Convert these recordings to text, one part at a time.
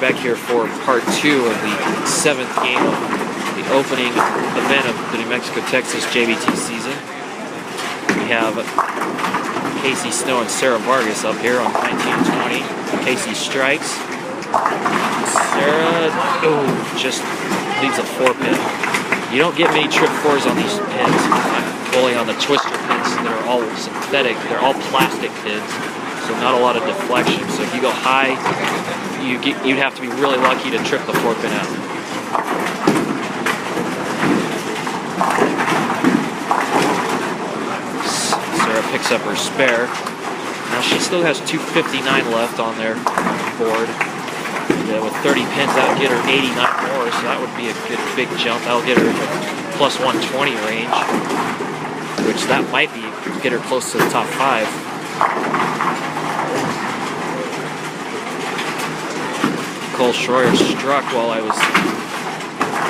back here for part 2 of the 7th game of the opening event of the New Mexico-Texas JBT season. We have Casey Snow and Sarah Vargas up here on 19-20. Casey strikes. Sarah, just leaves a 4-pin. You don't get many trip 4s on these pins, only on the twister pins that are all synthetic. They're all plastic pins, so not a lot of deflection. So if you go high, you'd have to be really lucky to trip the 4-pin out. Sarah picks up her spare. Now she still has 259 left on their board. With 30 pins, that would get her 89 more, so that would be a good big jump. That'll get her in the plus 120 range, which that might get her close to the top 5. Cole Schroyer struck while I was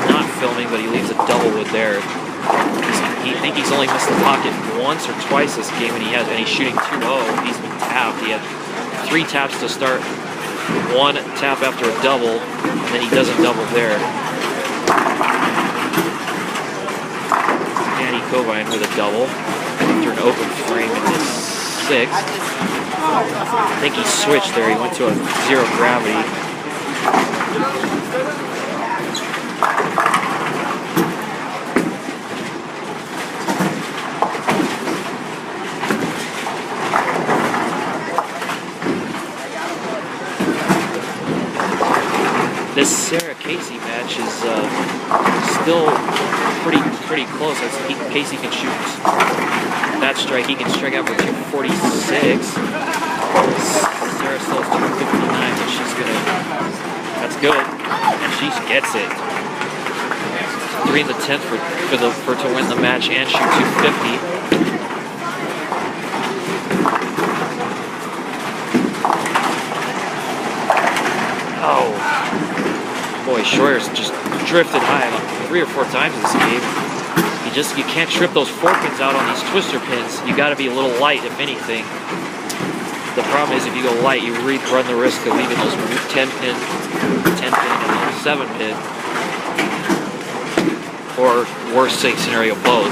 not filming, but he leaves a double wood there. I think he's only missed the pocket once or twice this game, and he's shooting 2-0. He's been tapped. He had 3 taps to start. 1 tap after a double, and then he doesn't double there. Danny Covine with a double after an open frame in his 6th. I think he switched there. He went to a 0 gravity. This Sarah Casey match is still pretty close. Casey can shoot that strike. He can strike out for 246. Sarah still has 259, but she's gonna. That's good, and she gets it. 3 in the 10th for to win the match and shoot 250. Boy, Schroyer's just drifted high about 3 or 4 times in this game. You can't trip those 4 pins out on these twister pins. You got to be a little light, if anything. The problem is if you go light, you run the risk of leaving those 10 pin, and 7 pin, or worst case scenario, both.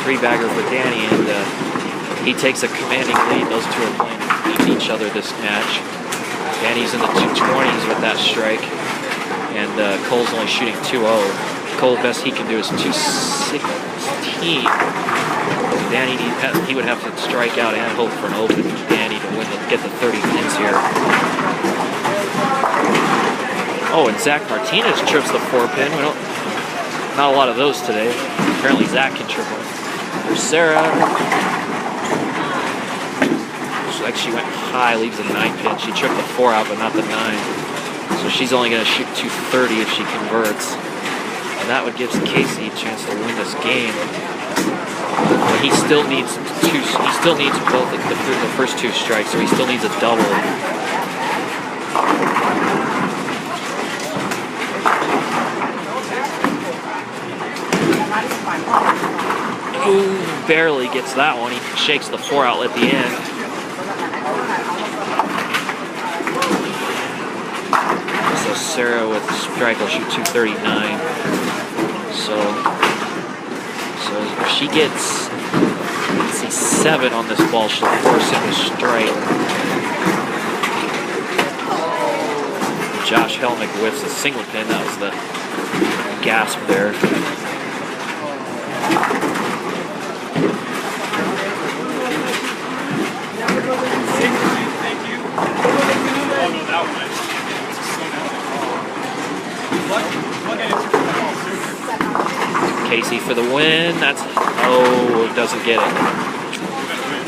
Three-bagger for Danny, and he takes a commanding lead. Those two are playing each other this match. Danny's in the 220s with that strike, and Cole's only shooting 2-0. Cole, best he can do is 216. Danny, he would have to strike out and hope for an open Danny to get the 30 pins here. Oh, and Zach Martinez trips the 4-pin. Not a lot of those today. Apparently Zach can triple. There's Sarah. She went high, leaves a 9-pin. She tripped the 4 out, but not the 9. So she's only going to shoot 230 if she converts. And that would give Casey a chance to win this game. But he still needs both the first 2 strikes, so he still needs a double. Ooh, barely gets that one. He shakes the 4 out at the end. So Sarah with strike will shoot 239. So if she gets, let's see, 7 on this ball, she'll force it to strike. Josh Helmick whiffs a single pin. That was the gasp there. Casey for the win. Doesn't get it.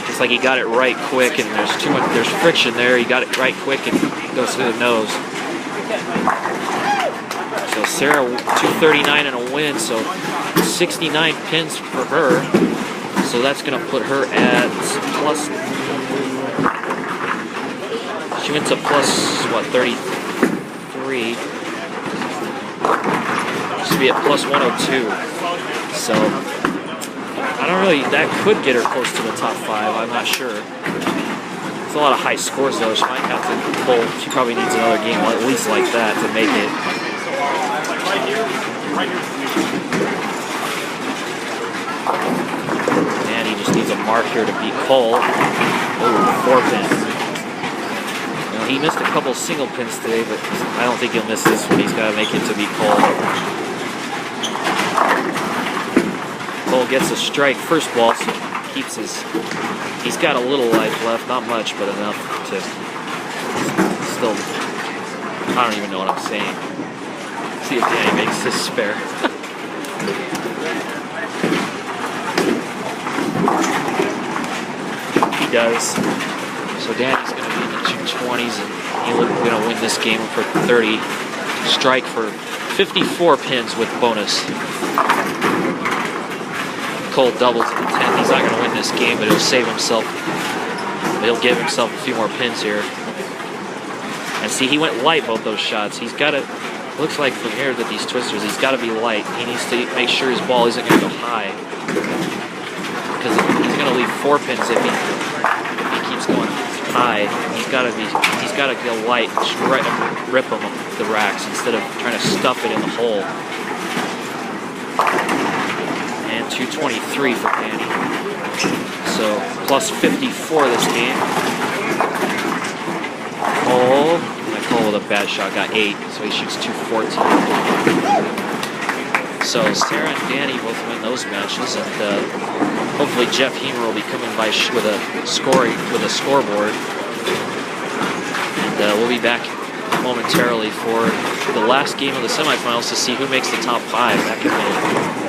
It's like he got it right quick, and there's friction there. He got it right quick and goes through the nose. So Sarah 239 and a win, so 69 pins for her. So that's going to put her at plus. She went to plus, what, 33. Used to be at plus 102. So I don't really, that could get her close to the top 5, I'm not sure. It's a lot of high scores though, she might have to pull, she probably needs another game at least like that to make it. And he just needs a mark here to beat Cole. Oh, 4 pin. You know, he missed a couple single pins today, but I don't think he'll miss this one. He's got to make it to beat Cole. Cole gets a strike first ball, so he keeps his. He's got a little life left, not much, but enough to still. I don't even know what I'm saying. See if Danny makes this spare. He does. So Danny's going to be in the 220s, and he's going to win this game for 30. Strike for 54 pins with bonus. Cole doubles in the 10th. He's not going to win this game, but he'll save himself. He'll give himself a few more pins here. And see, he went light both those shots. He's got to. Looks like from here that these twisters, he's got to be light. He needs to make sure his ball isn't going to go high, because he's going to leave 4 pins if he keeps going high. He's got to go light, rip them the racks instead of trying to stuff it in the hole. And 223 for Danny. So plus 54 this game. Cole with a bad shot got 8, so he shoots 214. So Sarah and Danny both win those matches, and hopefully Jeff Hemer will be coming by with a scoreboard. And we'll be back momentarily for the last game of the semifinals to see who makes the top 5 back in May.